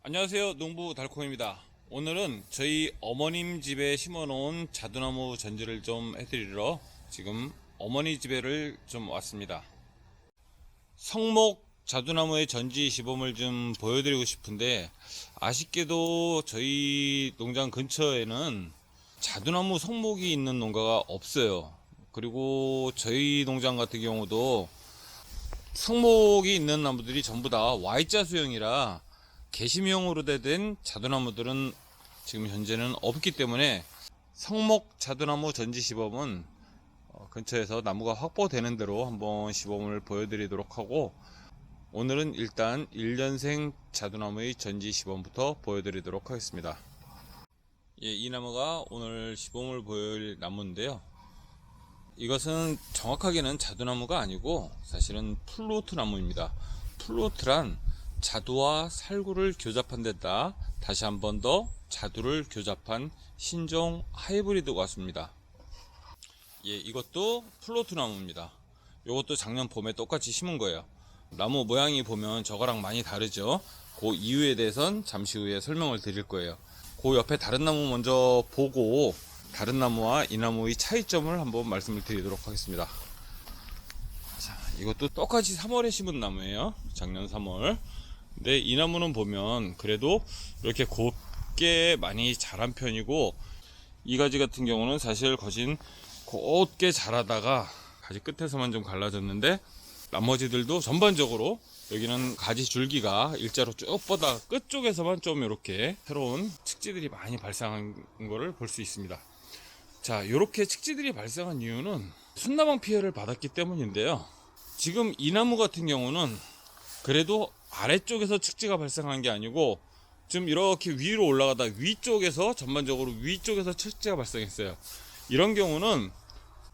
안녕하세요, 농부 달콩입니다. 오늘은 저희 어머님 집에 심어놓은 자두나무 전지를 좀 해드리러 지금 어머니 집에를 좀 왔습니다. 성목 자두나무의 전지 시범을 좀 보여드리고 싶은데, 아쉽게도 저희 농장 근처에는 자두나무 성목이 있는 농가가 없어요. 그리고 저희 농장 같은 경우도 성목이 있는 나무들이 전부 다 Y자 수형이라 개심형으로 된 자두나무들은 지금 현재는 없기 때문에 성목 자두나무 전지 시범은 근처에서 나무가 확보되는 대로 한번 시범을 보여드리도록 하고, 오늘은 일단 1년생 자두나무의 전지 시범부터 보여드리도록 하겠습니다. 이 나무가 오늘 시범을 보일 나무인데요, 이것은 정확하게는 자두나무가 아니고 사실은 플로트 나무입니다. 플로트란 자두와 살구를 교잡한 데다 다시 한 번 더 자두를 교잡한 신종 하이브리드 같습니다. 이것도 플로트 나무입니다. 이것도 작년 봄에 똑같이 심은 거예요. 나무 모양이 보면 저거랑 많이 다르죠. 그 이유에 대해선 잠시 후에 설명을 드릴 거예요. 그 옆에 다른 나무 먼저 보고 다른 나무와 이 나무의 차이점을 한번 말씀을 드리도록 하겠습니다. 자, 이것도 똑같이 3월에 심은 나무예요. 작년 3월. 근데 이 나무는 보면 그래도 이렇게 곱게 많이 자란 편이고, 이 가지 같은 경우는 사실 거진 곱게 자라다가 가지 끝에서만 좀 갈라졌는데, 나머지들도 전반적으로 여기는 가지 줄기가 일자로 쭉 뻗어 끝쪽에서만 좀 이렇게 새로운 측지들이 많이 발생한 거를 볼 수 있습니다. 자, 이렇게 측지들이 발생한 이유는 순나방 피해를 받았기 때문인데요, 지금 이 나무 같은 경우는 그래도 아래쪽에서 측지가 발생한 게 아니고 좀 이렇게 위로 올라가다 위쪽에서 전반적으로 위쪽에서 측지가 발생했어요. 이런 경우는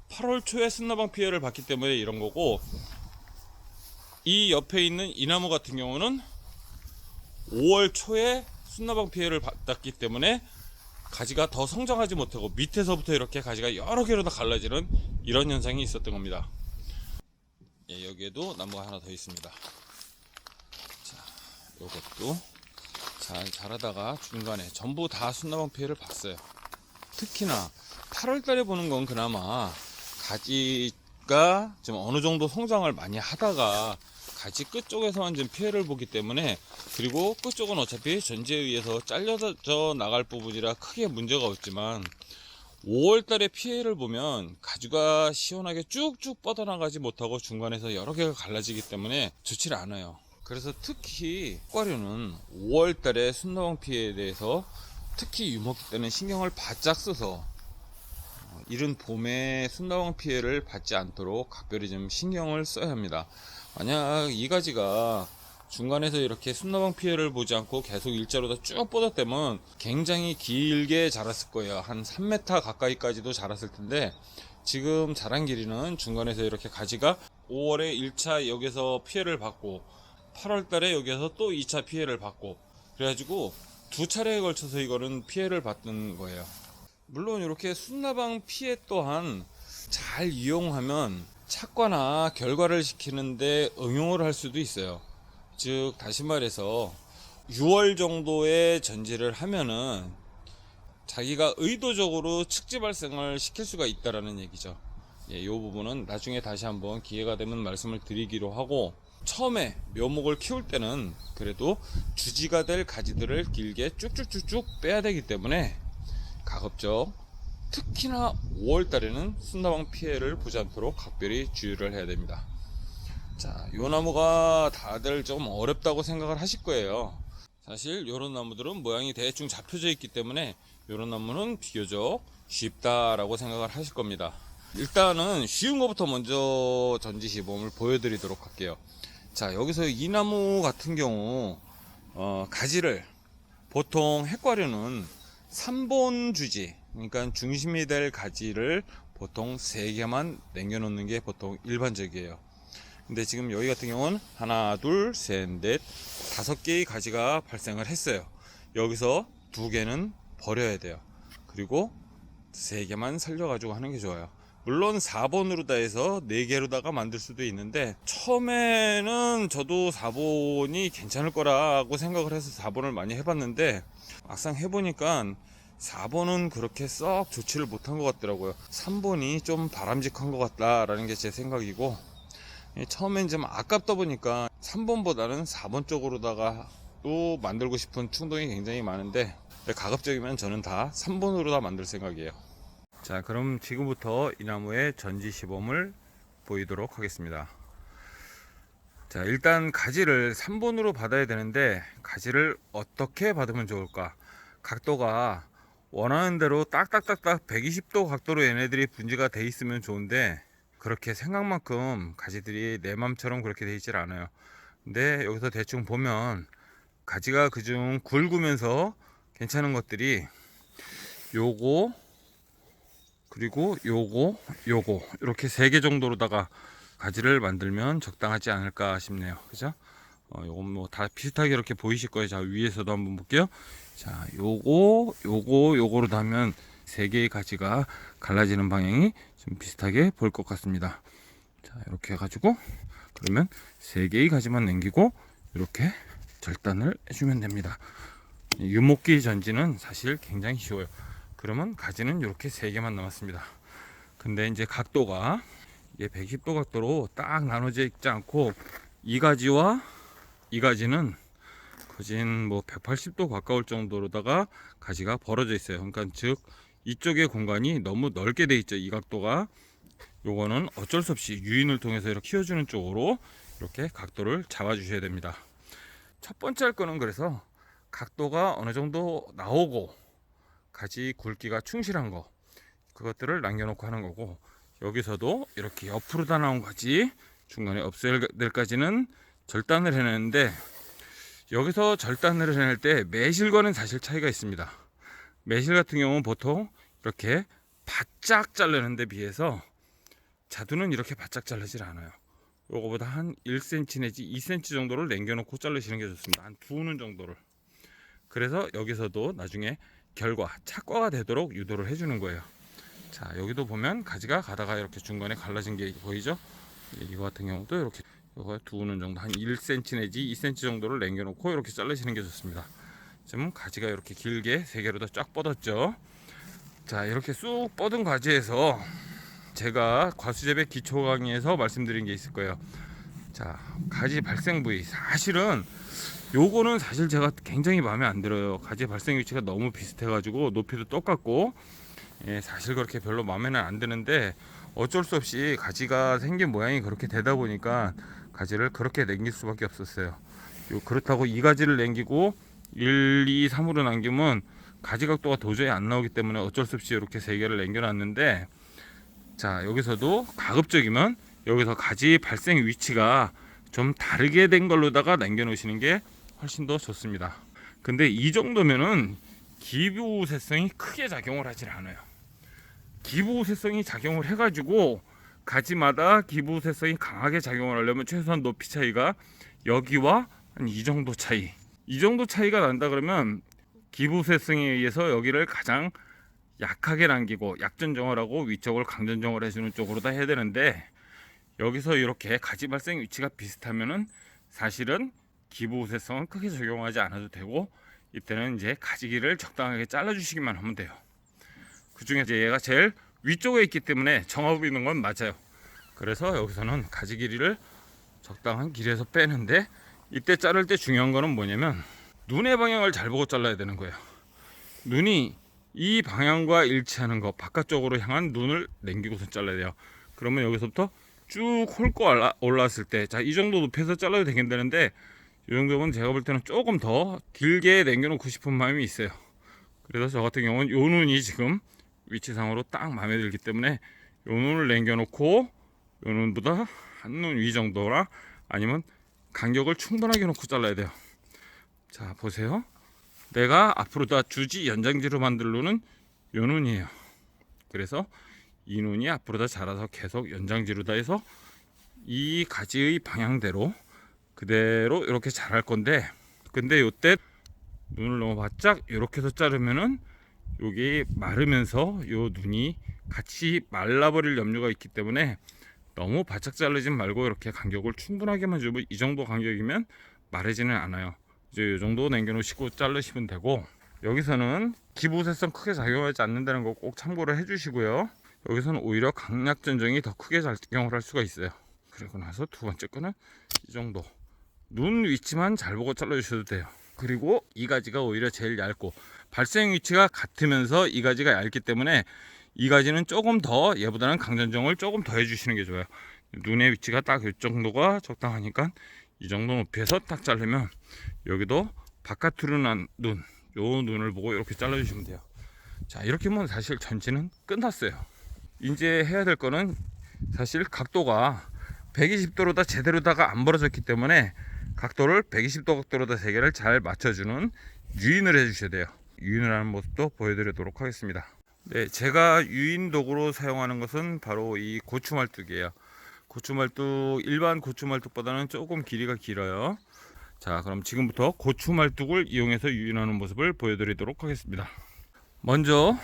8월 초에 순나방 피해를 받기 때문에 이런 거고, 이 옆에 있는 이 나무 같은 경우는 5월 초에 순나방 피해를 받았기 때문에 가지가 더 성장하지 못하고 밑에서부터 이렇게 가지가 여러 개로 다 갈라지는 이런 현상이 있었던 겁니다. 여기에도 나무가 하나 더 있습니다. 자, 요것도 잘 자라다가 중간에 전부 다 순나방 피해를 봤어요. 특히나 8월 달에 보는 건 그나마 가지가 좀 어느 정도 성장을 많이 하다가 가지 끝쪽에서만 좀 피해를 보기 때문에, 그리고 끝쪽은 어차피 전지에 의해서 잘려져 나갈 부분이라 크게 문제가 없지만 5월 달에 피해를 보면 가지가 시원하게 쭉쭉 뻗어나가지 못하고 중간에서 여러 개가 갈라지기 때문에 좋지 않아요. 그래서 특히 꽃과류는 5월 달에 순나방 피해에 대해서 특히 유목기 때는 신경을 바짝 써서 이른 봄에 순나방 피해를 받지 않도록 각별히 좀 신경을 써야 합니다. 만약 이 가지가 중간에서 이렇게 순나방 피해를 보지 않고 계속 일자로 다 쭉 뻗었다면 굉장히 길게 자랐을 거예요. 한 3m 가까이까지도 자랐을 텐데, 지금 자란 길이는 중간에서 이렇게 가지가 5월에 1차 여기서 피해를 받고 8월 달에 여기서 또 2차 피해를 받고, 그래가지고 두 차례에 걸쳐서 이거는 피해를 받는 거예요. 물론 이렇게 순나방 피해 또한 잘 이용하면 착과나 결과를 시키는데 응용을 할 수도 있어요. 즉 다시 말해서 6월 정도의 전지를 하면은 자기가 의도적으로 측지 발생을 시킬 수가 있다라는 얘기죠. 이 부분은 나중에 다시 한번 기회가 되면 말씀을 드리기로 하고, 처음에 묘목을 키울 때는 그래도 주지가 될 가지들을 길게 쭉쭉쭉쭉 빼야 되기 때문에 가급적 특히나 5월 달에는 순나방 피해를 보지 않도록 각별히 주의를 해야 됩니다. 자, 요 나무가 다들 조금 어렵다고 생각을 하실 거예요. 사실 요런 나무들은 모양이 대충 잡혀져 있기 때문에 요런 나무는 비교적 쉽다라고 생각을 하실 겁니다. 일단은 쉬운 것부터 먼저 전지 시범을 보여드리도록 할게요. 자, 여기서 이 나무 같은 경우 가지를 보통 핵과류는 3본 주지, 그러니까 중심이 될 가지를 보통 3개만 남겨놓는 게 보통 일반적이에요. 근데 지금 여기 같은 경우는 하나, 둘, 셋, 넷, 5개의 가지가 발생을 했어요. 여기서 2개는 버려야 돼요. 그리고 3개만 살려가지고 하는 게 좋아요. 물론 4번으로 다 해서 4개로다가 만들 수도 있는데, 처음에는 저도 4번이 괜찮을 거라고 생각을 해서 4번을 많이 해봤는데, 막상 해보니까 4번은 그렇게 썩 좋지를 못한 것 같더라고요. 3번이 좀 바람직한 것 같다라는 게 제 생각이고, 처음엔 좀 아깝다 보니까 3번보다는 4번 쪽으로다가 또 만들고 싶은 충동이 굉장히 많은데, 가급적이면 저는 다 3번으로 다 만들 생각이에요. 자, 그럼 지금부터 이 나무의 전지 시범을 보이도록 하겠습니다. 자, 일단 가지를 3번으로 받아야 되는데, 가지를 어떻게 받으면 좋을까? 각도가 원하는 대로 딱딱딱딱 120도 각도로 얘네들이 분지가 돼 있으면 좋은데, 그렇게 생각만큼 가지들이 내 맘처럼 그렇게 돼 있질 않아요. 근데 여기서 대충 보면 가지가 그중 굵으면서 괜찮은 것들이 요거, 그리고 요거 이렇게 3개 정도로다가 가지를 만들면 적당하지 않을까 싶네요. 그죠? 요건 뭐 다 비슷하게 이렇게 보이실 거예요. 자, 위에서도 한번 볼게요. 자, 요거로 하면 3개의 가지가 갈라지는 방향이 좀 비슷하게 보일 것 같습니다. 자, 이렇게 해가지고 그러면 3개의 가지만 남기고 이렇게 절단을 해주면 됩니다. 유목기 전지는 사실 굉장히 쉬워요. 그러면 가지는 이렇게 3개만 남았습니다. 근데 이제 각도가 이게 110도 각도로 딱 나눠져 있지 않고, 이 가지와 이 가지는 거진 뭐 180도 가까울 정도로다가 가지가 벌어져 있어요. 그러니까 즉 이쪽의 공간이 너무 넓게 돼 있죠. 이 각도가. 요거는 어쩔 수 없이 유인을 통해서 이렇게 키워주는 쪽으로 이렇게 각도를 잡아 주셔야 됩니다. 첫 번째 할 거는 그래서 각도가 어느 정도 나오고 가지 굵기가 충실한 거, 그것들을 남겨놓고 하는 거고, 여기서도 이렇게 옆으로 다 나온 가지 중간에 없애야 될 까지는 절단을 해내는데, 여기서 절단을 해낼 때 매실과는 사실 차이가 있습니다. 매실 같은 경우는 보통 이렇게 바짝 자르는 데 비해서 자두는 이렇게 바짝 자르질 않아요. 요거보다 한 1cm 내지 2cm 정도를 남겨놓고 자르시는 게 좋습니다. 한 2는 정도를. 그래서 여기서도 나중에 결과, 착과가 되도록 유도를 해주는 거예요. 자, 여기도 보면 가지가 가다가 이렇게 중간에 갈라진 게 보이죠? 이거 같은 경우도 이렇게 요거 2는 정도, 한 1cm 내지 2cm 정도를 남겨놓고 이렇게 자르시는 게 좋습니다. 지금 가지가 이렇게 길게 3개로 다 쫙 뻗었죠. 자, 이렇게 쑥 뻗은 가지에서 제가 과수재배 기초 강의에서 말씀드린 게 있을 거예요. 자, 가지 발생 부위, 사실은 요거는 사실 제가 굉장히 마음에 안 들어요. 가지 발생 위치가 너무 비슷해 가지고 높이도 똑같고, 사실 그렇게 별로 마음에는 안 드는데, 어쩔 수 없이 가지가 생긴 모양이 그렇게 되다 보니까 가지를 그렇게 남길 수밖에 없었어요. 그렇다고 이 가지를 남기고 1, 2, 3으로 남기면 가지 각도가 도저히 안 나오기 때문에 어쩔 수 없이 이렇게 3개를 남겨놨는데, 자, 여기서도 가급적이면 여기서 가지 발생 위치가 좀 다르게 된 걸로다가 남겨놓으시는 게 훨씬 더 좋습니다. 근데 이 정도면은 기부세성이 크게 작용을 하질 않아요. 기부세성이 작용을 해가지고 가지마다 기부세성이 강하게 작용을 하려면 최소한 높이 차이가 여기와 한 이 정도 차이, 이 정도 차이가 난다 그러면 기부세성에 의해서 여기를 가장 약하게 남기고 약전정을 하고 위쪽을 강전정을 해주는 쪽으로 다 해야 되는데, 여기서 이렇게 가지 발생 위치가 비슷하면은 사실은 기부세성은 크게 적용하지 않아도 되고, 이때는 이제 가지기를 적당하게 잘라 주시기만 하면 돼요. 그 중에 이제 얘가 제일 위쪽에 있기 때문에 정합이 있는 건 맞아요. 그래서 여기서는 가지 길이를 적당한 길이에서 빼는데, 이때 자를 때 중요한 거는 뭐냐면 눈의 방향을 잘 보고 잘라야 되는 거예요. 눈이 이 방향과 일치하는 거, 바깥쪽으로 향한 눈을 남기고서 잘라야 돼요. 그러면 여기서부터 쭉 훑고 올라왔을 때, 자, 이 정도 높이에서 잘라도 되겠는데, 이 정도면 제가 볼 때는 조금 더 길게 남겨놓고 싶은 마음이 있어요. 그래서 저 같은 경우는 요 눈이 지금 위치상으로 딱 마음에 들기 때문에 요 눈을 남겨놓고 요 눈보다 한 눈 위 정도라, 아니면 간격을 충분하게 놓고 잘라야 돼요. 자, 보세요. 내가 앞으로 다 주지 연장지로 만들 눈은 요 눈이에요. 그래서 이 눈이 앞으로 다 자라서 계속 연장지로 다 해서 이 가지의 방향대로 그대로 이렇게 자랄 건데, 근데 요때 눈을 너무 바짝 이렇게 해서 자르면은 여기 마르면서 요 눈이 같이 말라버릴 염려가 있기 때문에 너무 바짝 자르지 말고 이렇게 간격을 충분하게만 주고, 이 정도 간격이면 마르지는 않아요. 이제 이 정도 남겨놓으시고 자르시면 되고, 여기서는 기부세성 크게 작용하지 않는다는 거 꼭 참고를 해주시고요. 여기서는 오히려 강약 전정이 더 크게 작용을 할 수가 있어요. 그리고 나서 두 번째 거는 이 정도 눈 위치만 잘 보고 잘라주셔도 돼요. 그리고 이 가지가 오히려 제일 얇고, 발생 위치가 같으면서 이 가지가 얇기 때문에 이 가지는 조금 더 얘보다는 강전정을 조금 더 해주시는 게 좋아요. 눈의 위치가 딱 이 정도가 적당하니까 이 정도 높이에서 딱 자르면 여기도 바깥으로 난 눈, 요 눈을 보고 이렇게 잘라주시면 돼요. 자, 이렇게 하면 사실 전치는 끝났어요. 이제 해야 될 거는 사실 각도가 120도로다 제대로다가 안 벌어졌기 때문에 각도를 120도 각도로다 세 개를 잘 맞춰주는 유인을 해주셔야 돼요. 유인을 하는 모습도 보여드리도록 하겠습니다. 네, 제가 유인 도구로 사용하는 것은 바로 이 고추말뚝이에요. 고추말뚝, 일반 고추말뚝보다는 조금 길이가 길어요. 자, 그럼 지금부터 고추말뚝을 이용해서 유인하는 모습을 보여드리도록 하겠습니다. 먼저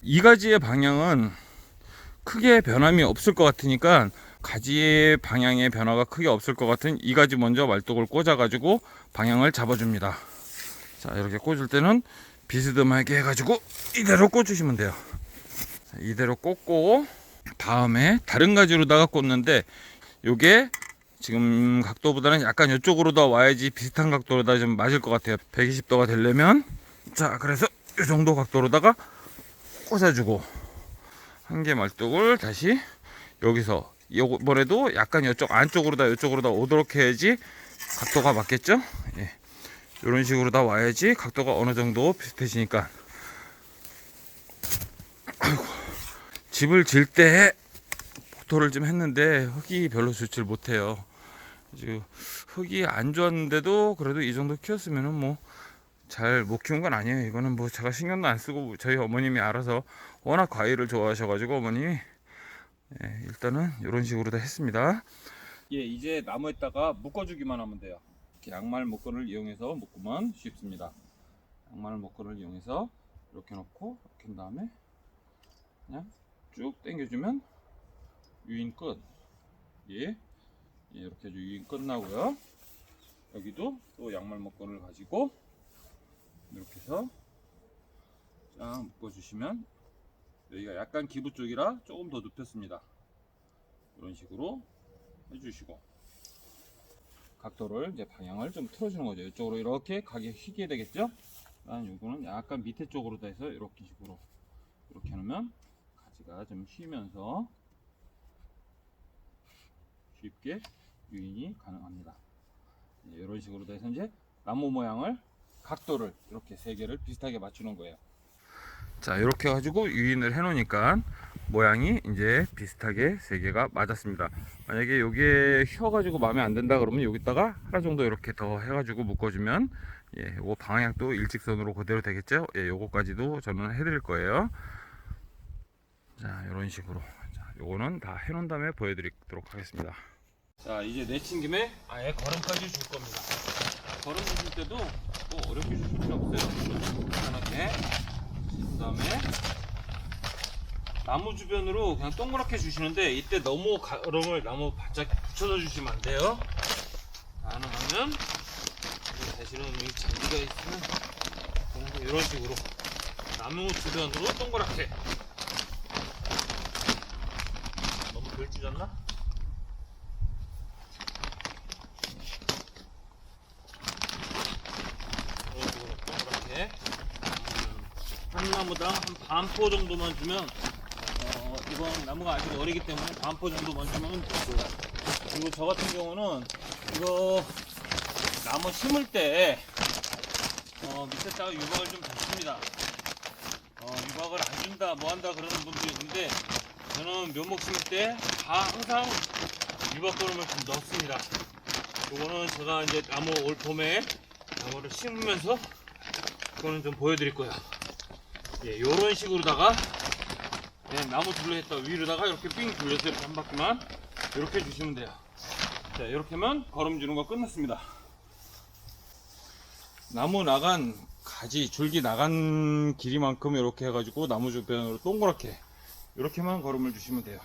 이 가지의 방향은 크게 변함이 없을 것 같으니까, 가지의 방향의 변화가 크게 없을 것 같은 이 가지 먼저 말뚝을 꽂아 가지고 방향을 잡아줍니다. 자, 이렇게 꽂을 때는 비스듬하게 해가지고 이대로 꽂으시면 돼요. 자, 이대로 꽂고 다음에 다른 가지로다가 꽂는데, 요게 지금 각도보다는 약간 이쪽으로 더 와야지 비슷한 각도로다 좀 맞을 것 같아요. 120도가 되려면, 자, 그래서 이 정도 각도로다가 꽂아주고, 한 개 말뚝을 다시 여기서 이번에도 약간 이쪽 이쪽으로 다 오도록 해야지 각도가 맞겠죠? 예. 이런 식으로 다 와야지 각도가 어느 정도 비슷해지니까. 아이고, 집을 질 때 복토를 좀 했는데 흙이 별로 좋질 못해요. 흙이 안 좋았는데도 그래도 이 정도 키웠으면은 뭐 잘 못 키운 건 아니에요. 이거는 뭐 제가 신경도 안 쓰고 저희 어머님이 알아서, 워낙 과일을 좋아하셔가지고 어머님이, 예, 일단은 이런 식으로 다 했습니다. 예, 이제 나무에다가 묶어주기만 하면 돼요. 이렇게 양말 목건을 이용해서 묶으면 쉽습니다. 양말 목건을 이용해서 이렇게 놓고 이렇게 한 다음에 그냥 쭉 당겨주면 유인 끝. 예, 이렇게 유인 끝나고요. 여기도 또 양말 목건을 가지고 이렇게 해서 쫙 묶어주시면, 여기가 약간 기부 쪽이라 조금 더 눕혔습니다. 이런 식으로 해주시고, 각도를 이제 방향을 좀 틀어주는 거죠. 이쪽으로 이렇게 가게 휘게 되겠죠? 요거는 약간 밑에 쪽으로 해서 이렇게 식으로 이렇게 하면 가지가 좀 휘면서 쉽게 유인이 가능합니다. 이런 식으로 해서 이제 나무 모양을, 각도를 이렇게 세 개를 비슷하게 맞추는 거예요. 자, 이렇게 해가지고 유인을 해 놓으니까 모양이 이제 비슷하게 세 개가 맞았습니다. 만약에 여기에 휘어가지고 마음에 안 든다 그러면 여기다가 하나 정도 이렇게 더 해가지고 묶어주면, 예, 요거 방향도 일직선으로 그대로 되겠죠? 예, 요거까지도 저는 해드릴 거예요. 자, 이런 식으로. 자, 요거는 다 해놓은 다음에 보여드리도록 하겠습니다. 자, 이제 내친 김에 아예 거름까지 줄 겁니다. 거름 주실 때도 뭐 어렵게 주실 필요 없어요. 편하게. 그 다음에 나무 주변으로 그냥 동그랗게 주시는데, 이때 너무 거름을 나무 바짝 붙여서 주시면 안 돼요. 가능하면 대신은 이 잔디가 있으면 이런 식으로 나무 주변으로 동그랗게. 너무 덜 찢었나? 이런 식으로 동그랗게 한 나무당 한 반포 정도만 주면, 이건 나무가 아직 어리기 때문에 반포 정도만 주면 되고요. 그리고 저 같은 경우는 이거 나무 심을 때 밑에다가 유박을 좀 줬습니다. 유박을 안 준다 뭐 한다 그러는 분들이 있는데, 저는 묘목 심을 때 다 항상 유박거름을 좀 넣습니다. 이거는 제가 이제 나무 올 봄에 나무를 심으면서 그거는 좀 보여드릴 거예요. 예, 요런 식으로다가 그냥 나무 둘러했다 위로다가 이렇게 삥 돌려서 이렇게 한 바퀴만 이렇게 주시면 돼요. 자, 이렇게 하면 거름 주는 거 끝났습니다. 나무 나간 가지, 줄기 나간 길이만큼 이렇게 해가지고 나무 주변으로 동그랗게 이렇게만 걸음을 주시면 돼요.